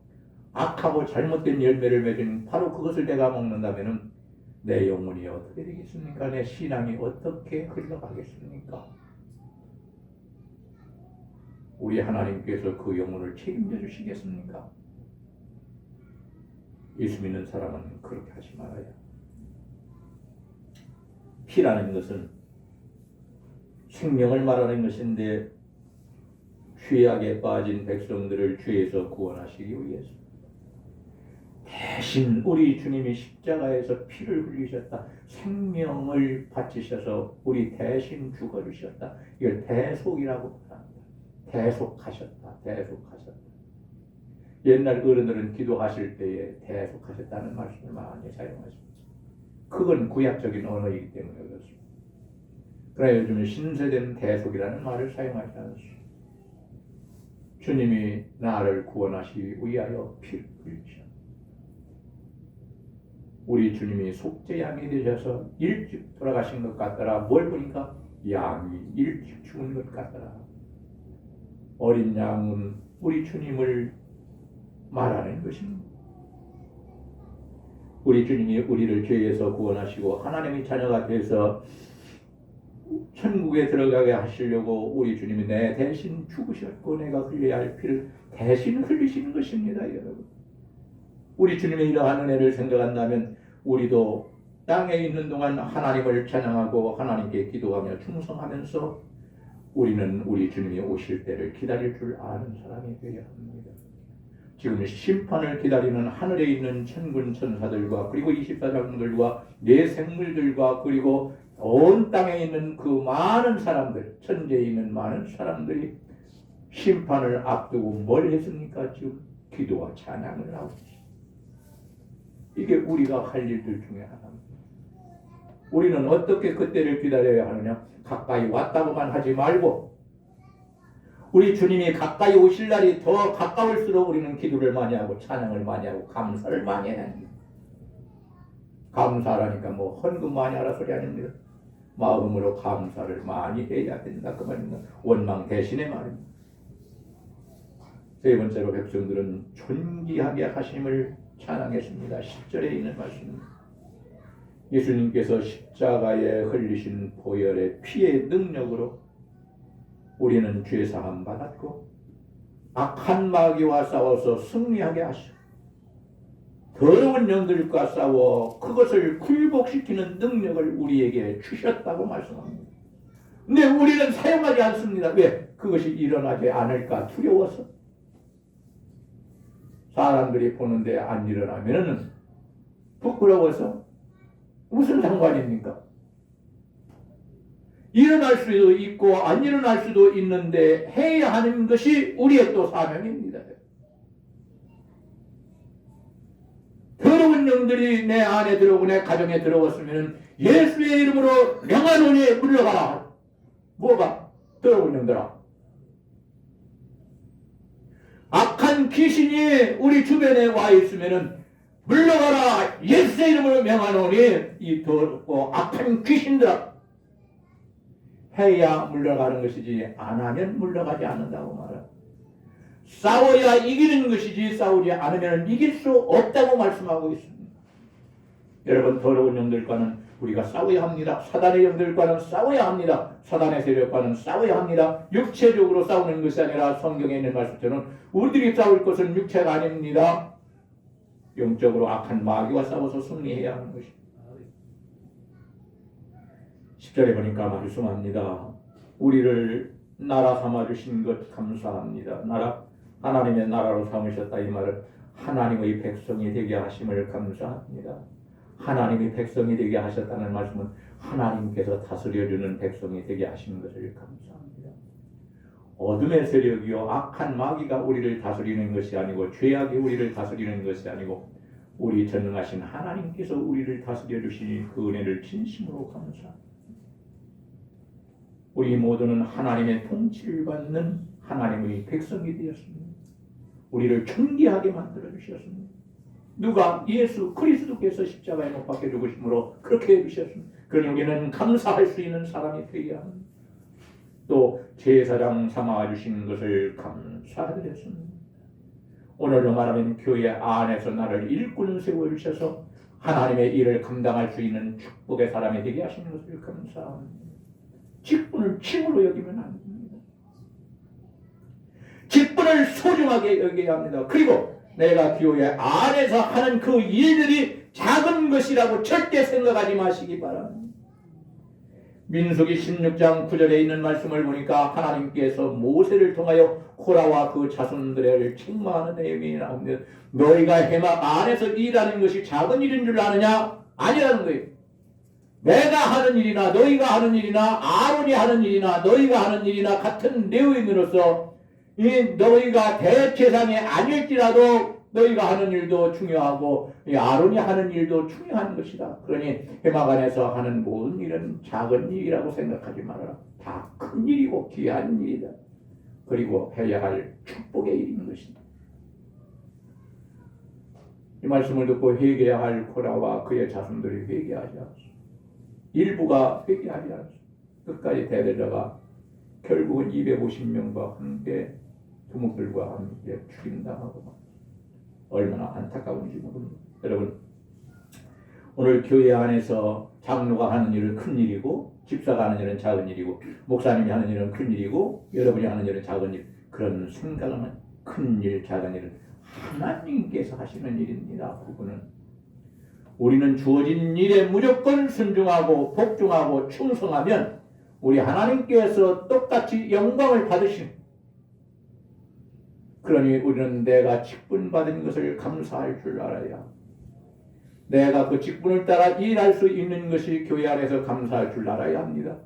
악하고 잘못된 열매를 맺은 바로 그것을 내가 먹는다면 내 영혼이 어떻게 되겠습니까? 내 신앙이 어떻게 흘러가겠습니까? 우리 하나님께서 그 영혼을 책임져 주시겠습니까? 예수 믿는 사람은 그렇게 하지 말아야. 피라는 것은 생명을 말하는 것인데 죄악에 빠진 백성들을 죄에서 구원하시기 위해서 대신 우리 주님이 십자가에서 피를 흘리셨다. 생명을 바치셔서 우리 대신 죽어주셨다. 이걸 대속이라고 합니다. 대속하셨다. 옛날 어른들은 기도하실 때에 대속하셨다는 말씀을 많이 사용하십니다. 그건 구약적인 언어이기 때문에 그렇습니다. 그러나 요즘은 신세된 대속이라는 말을 사용하지 않습니다. 주님이 나를 구원하시기 위하여 피를 흘리셨다. 우리 주님이 속죄양이 되셔서 일찍 돌아가신 것 같더라. 뭘 보니까 양이 일찍 죽은 것 같더라. 어린 양은 우리 주님을 말하는 것입니다. 우리 주님이 우리를 죄에서 구원하시고 하나님의 자녀가 돼서 천국에 들어가게 하시려고 우리 주님이 내 대신 죽으셨고 내가 흘려야 할 피를 대신 흘리시는 것입니다. 여러분, 우리 주님의 이러한 은혜를 생각한다면 우리도 땅에 있는 동안 하나님을 찬양하고 하나님께 기도하며 충성하면서 우리는 우리 주님이 오실 때를 기다릴 줄 아는 사람이 되어야 합니다. 지금 심판을 기다리는 하늘에 있는 천군 천사들과 그리고 24장들과 내 생물들과 그리고 온 땅에 있는 그 많은 사람들, 천지에 있는 많은 사람들이 심판을 앞두고 뭘 했습니까? 지금 기도와 찬양을 하고 있습니다. 이게 우리가 할 일들 중에 하나입니다. 우리는 어떻게 그때를 기다려야 하느냐? 가까이 왔다고만 하지 말고 우리 주님이 가까이 오실 날이 더 가까울수록 우리는 기도를 많이 하고 찬양을 많이 하고 감사를 많이 해야 합니다. 감사하라니까 뭐 헌금 많이 하라 소리 아닙니다. 마음으로 감사를 많이 해야 된다 그 말입니다. 원망 대신의 말입니다. 세 번째로 백성들은 존귀하게 하심을 찬양했습니다. 10절에 있는 말씀입니다. 예수님께서 십자가에 흘리신 보혈의 피의 능력으로 우리는 죄사함 받았고 악한 마귀와 싸워서 승리하게 하시고 더러운 영들과 싸워 그것을 굴복시키는 능력을 우리에게 주셨다고 말씀합니다. 근데 우리는 사용하지 않습니다. 왜? 그것이 일어나지 않을까 두려워서. 사람들이 보는데 안 일어나면은 부끄러워서. 무슨 상관입니까? 일어날 수도 있고 안 일어날 수도 있는데 해야 하는 것이 우리의 또 사명입니다. 더러운 영들이 내 안에 들어오고 내 가정에 들어왔으면 예수의 이름으로 명하노니 물러가라. 뭐가? 더러운 영들아. 악한 귀신이 우리 주변에 와 있으면 물러가라. 예수의 이름으로 명하노니 이 더럽고 악한 귀신들아. 해야 물러가는 것이지 안 하면 물러가지 않는다고 말합니다. 싸워야 이기는 것이지 싸우지 않으면 이길 수 없다고 말씀하고 있습니다. 여러분, 더러운 영들과는 우리가 싸워야 합니다. 사단의 영들과는 싸워야 합니다. 사단의 세력과는 싸워야 합니다. 육체적으로 싸우는 것이 아니라 성경에 있는 말씀처럼 우리들이 싸울 것은 육체가 아닙니다. 영적으로 악한 마귀와 싸워서 승리해야 하는 것입니다. 10절에 보니까 말씀합니다. 우리를 나라 삼아 주신 것 감사합니다. 하나님의 나라로 삼으셨다. 이 말은 하나님의 백성이 되게 하심을 감사합니다. 하나님의 백성이 되게 하셨다는 말씀은 하나님께서 다스려주는 백성이 되게 하시는 것을 감사합니다. 어둠의 세력이요 악한 마귀가 우리를 다스리는 것이 아니고 죄악이 우리를 다스리는 것이 아니고 우리 전능하신 하나님께서 우리를 다스려 주시니 그 은혜를 진심으로 감사합니다. 우리 모두는 하나님의 통치를 받는 하나님의 백성이 되었습니다. 우리를 존귀하게 만들어 주셨습니다. 누가 예수 그리스도께서 십자가에 못 박혀 죽으심으로 그렇게 해주셨습니다. 그러니 우리는 감사할 수 있는 사람이 되어야 합니다. 또 제사장 삼아 주신 것을 감사드렸습니다. 오늘로 말하면 교회 안에서 나를 일꾼 세워주셔서 하나님의 일을 감당할 수 있는 축복의 사람이 되게 하시는 것을 감사합니다. 직분을 침으로 여기면 안 됩니다. 직분을 소중하게 여겨야 합니다. 그리고 내가 교회 안에서 하는 그 일들이 작은 것이라고 절대 생각하지 마시기 바랍니다. 민수기 16장 9절에 있는 말씀을 보니까 하나님께서 모세를 통하여 코라와 그 자손들을 책망하는 내용이 나옵니다. 너희가 해막 안에서 일하는 것이 작은 일인 줄 아느냐? 아니라는 거예요. 내가 하는 일이나 너희가 하는 일이나 아론이 하는 일이나 너희가 하는 일이나 같은 레위인으로서 이 너희가 대제사장이 아닐지라도 너희가 하는 일도 중요하고 이 아론이 하는 일도 중요한 것이다. 그러니 해막 안에서 하는 모든 일은 작은 일이라고 생각하지 말아라. 다 큰 일이고 귀한 일이다. 그리고 해야 할 축복의 일인 것이다. 이 말씀을 듣고 회개해야 할 코라와 그의 자손들이 회개하지 않았어. 일부가 회개하지 않았어. 끝까지 대대자가 결국은 250명과 함께 두목들과 함께 죽임당하고 얼마나 안타까운지 모릅니다. 여러분, 오늘 교회 안에서 장로가 하는 일은 큰 일이고 집사가 하는 일은 작은 일이고 목사님이 하는 일은 큰 일이고 여러분이 하는 일은 작은 일, 그런 생각은 큰 일, 작은 일은 하나님께서 하시는 일입니다. 그분은 우리는 주어진 일에 무조건 순종하고 복종하고 충성하면 우리 하나님께서 똑같이 영광을 받으신, 그러니 우리는 내가 직분 받은 것을 감사할 줄 알아야, 내가 그 직분을 따라 일할 수 있는 것이 교회 안에서 감사할 줄 알아야 합니다.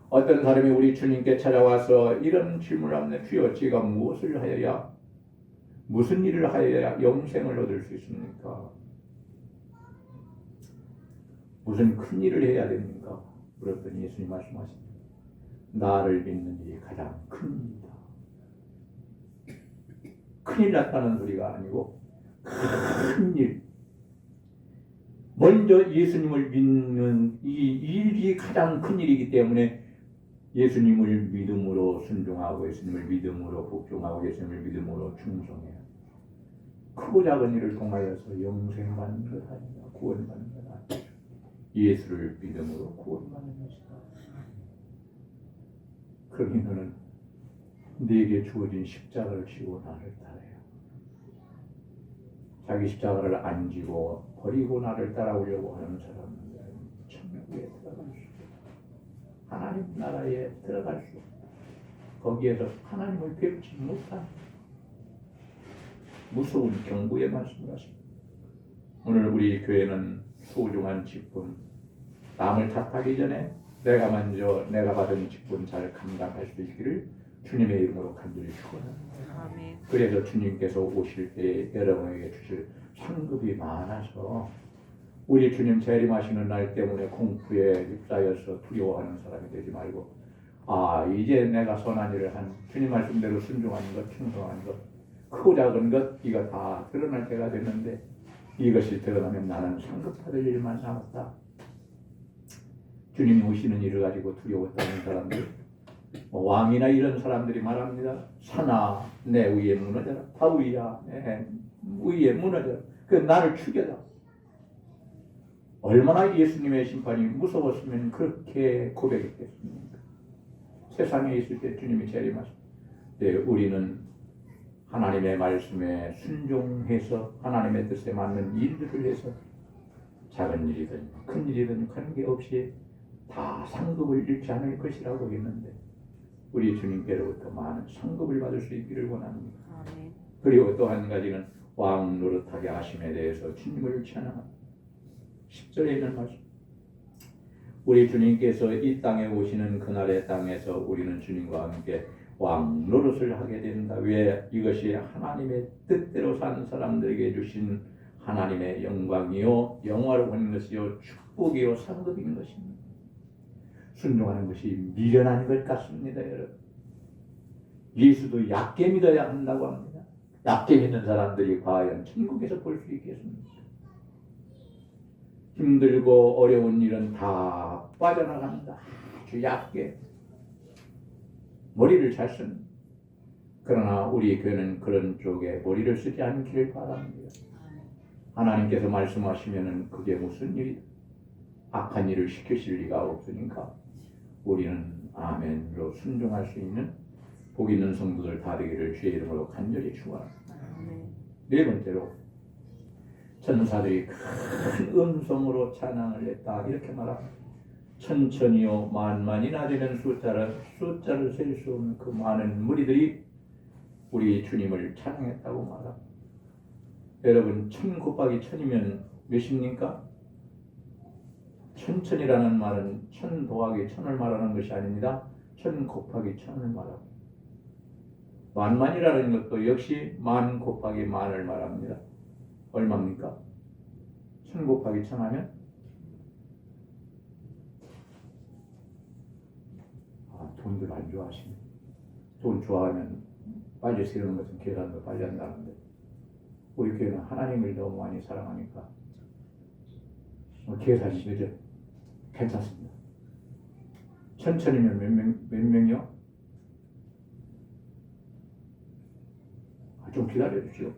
어떤 사람이 우리 주님께 찾아와서 이런 질문을 합니다. 주여, 제가 무엇을 하여야, 무슨 일을 하여야 영생을 얻을 수 있습니까? 무슨 큰 일을 해야 됩니까? 그랬더니 예수님 말씀하십니다. 나를 믿는 일이 가장 큰 일이다. 큰일 났다는 소리가 아니고 큰 일. 먼저 예수님을 믿는 이 일이 가장 큰 일이기 때문에 예수님을 믿음으로 순종하고 예수님을 믿음으로 복종하고 예수님을 믿음으로 충성해야 크고 작은 일을 통하여서 영생받는 것 아니라 구원받는 것 아니라 예수를 믿음으로 구원받는 것이다. 그러니 너는 네게 주어진 십자가를 지고 나를 따라야. 자기 십자가를 안 지고 버리고 나를 따라오려고 하는 사람은 천국에 들어갈 수 없다. 하나님 나라에 들어갈 수 없다. 거기에서 하나님을 뵙지 못한 무서운 경고의 말씀을 하십니다. 오늘 우리 교회는 소중한 직분, 남을 탓하기 전에 내가 먼저 내가 받은 직분 잘 감당할 수 있기를 주님의 이름으로 간절히 축원합니다. 그래서 주님께서 오실 때 여러분에게 주실 상급이 많아서 우리 주님 재림하시는 날 때문에 공포에 휩싸여서 두려워하는 사람이 되지 말고, 이제 내가 선한 일을 한 주님 말씀대로 순종하는 것, 충성하는 것, 크고 작은 것, 이거 다 드러날 때가 됐는데 이것이 드러나면 나는 상급받을 일만 남았다. 주님이 오시는 일을 가지고 두려웠다는 사람들, 왕이나 이런 사람들이 말합니다. 산아, 내 위에 무너져라. 바위야, 내 위에 무너져라. 그 나를 죽여라. 얼마나 예수님의 심판이 무서웠으면 그렇게 고백했겠습니까? 세상에 있을 때 주님이 재림하십니다. 네, 우리는 하나님의 말씀에 순종해서 하나님의 뜻에 맞는 일들을 해서 작은 일이든 큰 일이든 관계없이 다 상급을 잃지 않을 것이라고 했는데 우리 주님께로부터 많은 상급을 받을 수 있기를 원합니다. 아멘. 그리고 또 한 가지는 왕 노릇하게 하심에 대해서 주님을 찬양합니다. 10절에 있는 말씀. 우리 주님께서 이 땅에 오시는 그날의 땅에서 우리는 주님과 함께 왕 노릇을 하게 된다. 왜? 이것이 하나님의 뜻대로 사는 사람들에게 주신 하나님의 영광이요 영화로운 것이요 축복이요 상급인 것입니다. 순종하는 것이 미련한 것 같습니다, 여러분. 예수도 얕게 믿어야 한다고 합니다. 얕게 믿는 사람들이 과연 천국에서 볼 수 있겠습니까? 힘들고 어려운 일은 다 빠져나간다. 아주 얕게 머리를 잘 씁니다. 그러나 우리 교회는 그런 쪽에 머리를 쓰지 않기를 바랍니다. 하나님께서 말씀하시면은 그게 무슨 일이다. 악한 일을 시키실 리가 없으니까 우리는 아멘으로 순종할 수 있는 복 있는 성도들 다 되기를 주의 이름으로 간절히 축원합니다. 네 번째로 천사들이 큰 음성으로 찬양을 했다 이렇게 말합니다. 천천히요 만만이나 되는 숫자를 셀 수 없는 그 많은 무리들이 우리 주님을 찬양했다고 말합니다. 여러분 1000 곱하기 1000이면 몇입니까? 천천이라는 말은 1000 더하기 1000을 말하는 것이 아닙니다. 1000 곱하기 1000을 말합니다. 만만이라는 것도 역시 만 곱하기 만을 말합니다. 얼마입니까? 1000 곱하기 1000 하면 돈들 안 좋아하시네. 돈 좋아하면 빨리 세우는 것은 계산도 빨리 한다는데 우리 교회는 하나님을 너무 많이 사랑하니까 계산이 늦어. 괜찮습니다. 천천히면 몇 명이요? 좀 기다려 주시오.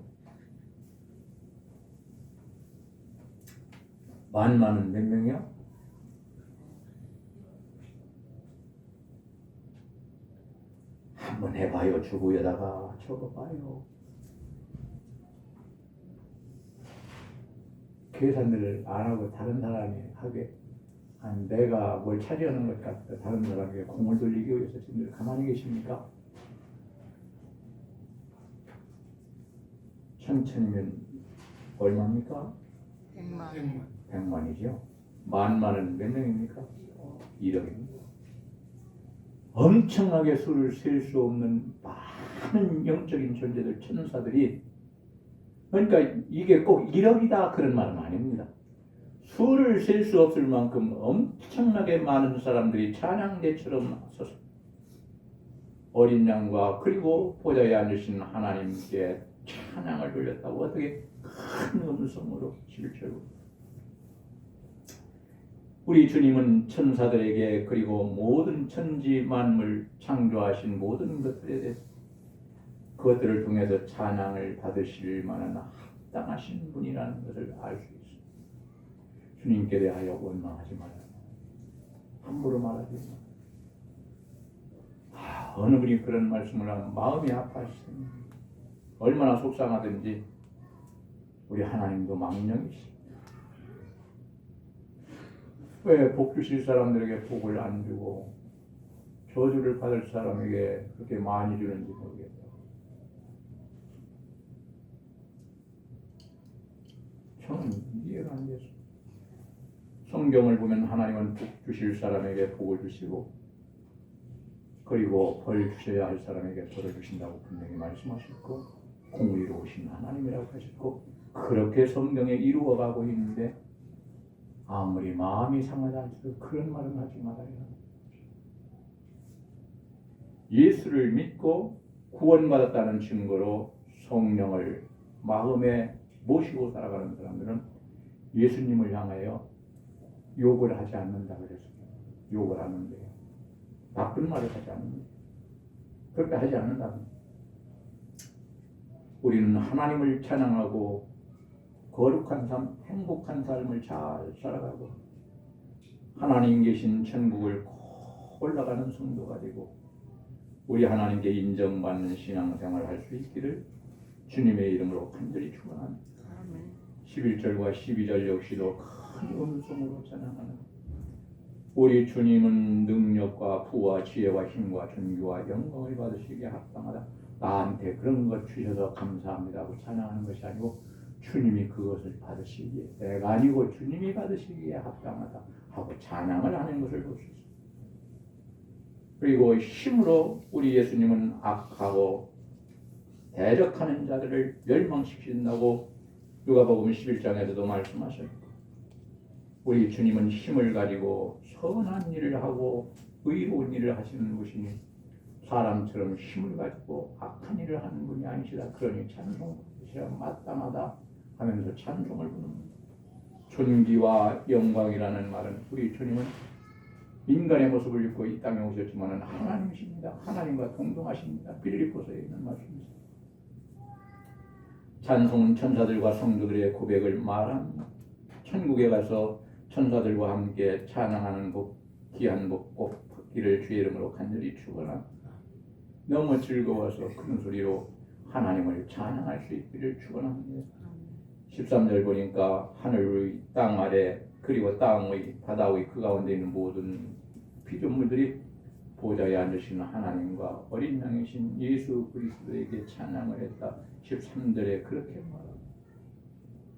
만만은 몇 명이요? 한번 해봐요. 주부에다가 적어봐요. 계산을 안 하고 다른 사람이 하게 내가 뭘 차지하는 것 같다. 다른 사람에게 공을 돌리기 위해서 지금 가만히 계십니까? 천천이면 얼마입니까? 100만. 100만이죠. 만만은 몇 명입니까? 1억입니다. 엄청나게 수를 셀 수 없는 많은 영적인 존재들, 천사들이 그러니까 이게 꼭 1억이다 그런 말은 아닙니다. 수를 셀 수 없을 만큼 엄청나게 많은 사람들이 찬양대처럼 서서 어린 양과 그리고 보좌에 앉으신 하나님께 찬양을 돌렸다고 어떻게 큰 음성으로 11절로 우리 주님은 천사들에게 그리고 모든 천지 만물 창조하신 모든 것들에 대해서 그것들을 통해서 찬양을 받으실 만한 합당하신 분이라는 것을 알 수 있습니다. 주님께 대하여 원망하지 말아요. 함부로 말하지 마요. 어느 분이 그런 말씀을 하면 마음이 아파하십니다. 얼마나 속상하든지 우리 하나님도 망령이십니다. 왜 복 주실 사람들에게 복을 안 주고 저주를 받을 사람에게 그렇게 많이 주는지 모르겠다. 저는 이해가 안 돼서. 성경을 보면 하나님은 복 주실 사람에게 복을 주시고 그리고 벌 주셔야 할 사람에게 벌을 주신다고 분명히 말씀하셨고 공의로우신 하나님이라고 하셨고 그렇게 성경에 이루어가고 있는데 아무리 마음이 상하다 할지라도 그런 말은 하지 말아요. 예수를 믿고 구원받았다는 증거로 성령을 마음에 모시고 살아가는 사람들은 예수님을 향하여 욕을 하지 않는다 그랬습니다. 욕을 하는데요. 나쁜 말을 하지 않는다. 그렇게 하지 않는다. 우리는 하나님을 찬양하고 거룩한 삶, 행복한 삶을 잘 살아가고 하나님 계신 천국을 올라가는 성도가 되고 우리 하나님께 인정받는 신앙생활을 할 수 있기를 주님의 이름으로 간절히 축원합니다. 11절과 12절 역시도 큰 음성으로 찬양하는 우리 주님은 능력과 부와 지혜와 힘과 존귀와 영광을 받으시기에 합당하다. 나한테 그런 것 주셔서 감사합니다 하고 찬양하는 것이 아니고 주님이 그것을 받으시기에, 내가 아니고 주님이 받으시기에 합당하다 하고 찬양을 하는 것을 볼 수 있습니다. 그리고 힘으로 우리 예수님은 악하고 대적하는 자들을 멸망시킨다고 누가복음 11장에서도 말씀하셨고, 우리 주님은 힘을 가지고 선한 일을 하고 의로운 일을 하시는 분이니 사람처럼 힘을 가지고 악한 일을 하는 분이 아니시다. 그러니 찬송하시라 마땅하다 하면서 찬송을 부릅니다. 존귀와 영광이라는 말은 우리 주님은 인간의 모습을 입고 이 땅에 오셨지만 하나님이십니다. 하나님과 동등하십니다. 빌립보서에 있는 말씀입니다. 찬송은 천사들과 성도들의 고백을 말합니다. 천국에 가서 천사들과 함께 찬양하는 복, 귀한 복, 꼭 받기를 주의 이름으로 간절히 축원합니다. 너무 즐거워서 큰 소리로 하나님을 찬양할 수 있기를 축원합니다. 13절 보니까 하늘의 땅 아래 그리고 땅의 바다 의 그 가운데 있는 모든 피조물들이 보좌에 앉으시는 하나님과 어린 양이신 예수 그리스도에게 찬양을 했다. 13절에 그렇게 말합니다.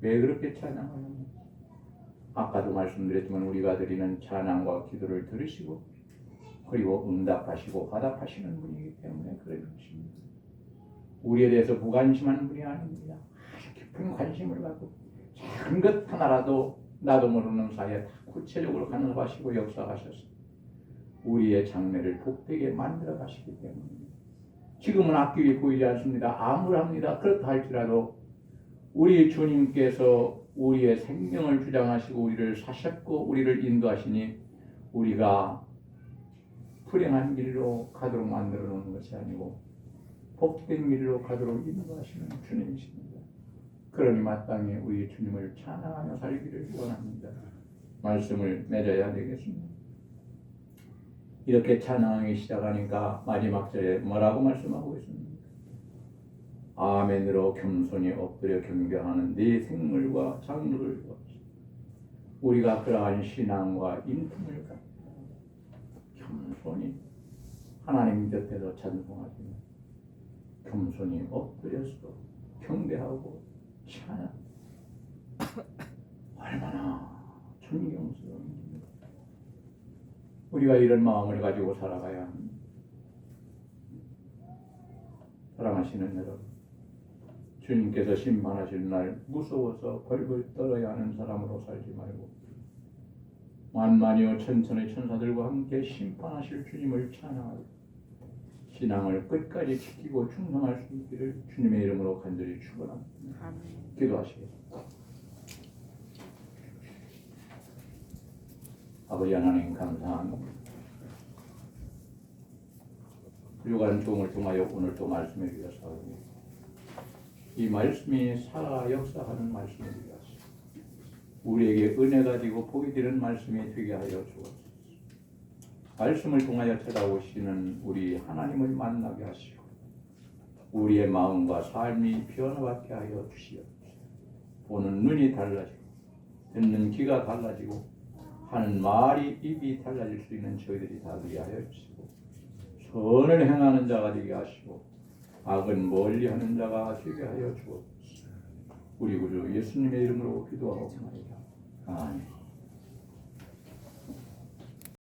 왜 그렇게 찬양을 합니까? 아까도 말씀드렸지만 우리가 드리는 찬양과 기도를 들으시고 그리고 응답하시고 화답하시는 분이기 때문에 그런 것입니다. 우리에 대해서 무관심한 분이 아닙니다. 아주 깊은 관심을 갖고 작은 것 하나라도 나도 모르는 사이에 다 구체적으로 간섭하시고 역사하셔서 우리의 장래를 복되게 만들어 가시기 때문입니다. 지금은 앞길이 보이지 않습니다. 암울합니다. 그렇다 할지라도 우리 주님께서 우리의 생명을 주장하시고 우리를 사셨고 우리를 인도하시니 우리가 불행한 길로 가도록 만들어 놓는 것이 아니고 복된 길로 가도록 인도하시는 주님이십니다. 그러니 마땅히 우리 주님을 찬양하며 살기를 원합니다. 말씀을 맺어야 되겠습니다. 이렇게 찬양하기 시작하니까 마지막 절에 뭐라고 말씀하고 있습니까? 아멘으로 겸손히 엎드려 경배하는 네 생물과 장르를 보았다. 우리가 그러한 신앙과 인품을 갖고 겸손히 하나님 곁에서 찬송하시며 겸손히 엎드려서 경배하고 찬양, 얼마나 존경스러운 일입니까? 우리가 이런 마음을 가지고 살아가야 합니다. 사랑하시는 여러분, 주님께서 심판하실 날 무서워서 벌벌 떨어야 하는 사람으로 살지 말고 만만이요 천천의 천사들과 함께 심판하실 주님을 찬양하고 신앙을 끝까지 지키고 충성할 수 있기를 주님의 이름으로 간절히 축원합니다. 기도하시겠습니다. 아버지 하나님 감사합니다. 주간 종을 통하여 오늘 또 말씀해 주셨사오니 이 말씀이 살아 역사하는 말씀이 되었습니다. 우리에게 은혜가 되고 복이 되는 말씀이 되게 하여 주옵소서. 말씀을 통하여 찾아오시는 우리 하나님을 만나게 하시고 우리의 마음과 삶이 변화받게 하여 주시옵소서. 보는 눈이 달라지고 듣는 귀가 달라지고 하는 말이 입이 달라질 수 있는 저희들이 다 되게 하여 주시고 선을 행하는 자가 되게 하시고 악은 멀리하는 자가 되게 하여 주옵소서. 우리 구주 예수님의 이름으로 기도하옵나이다. 아멘.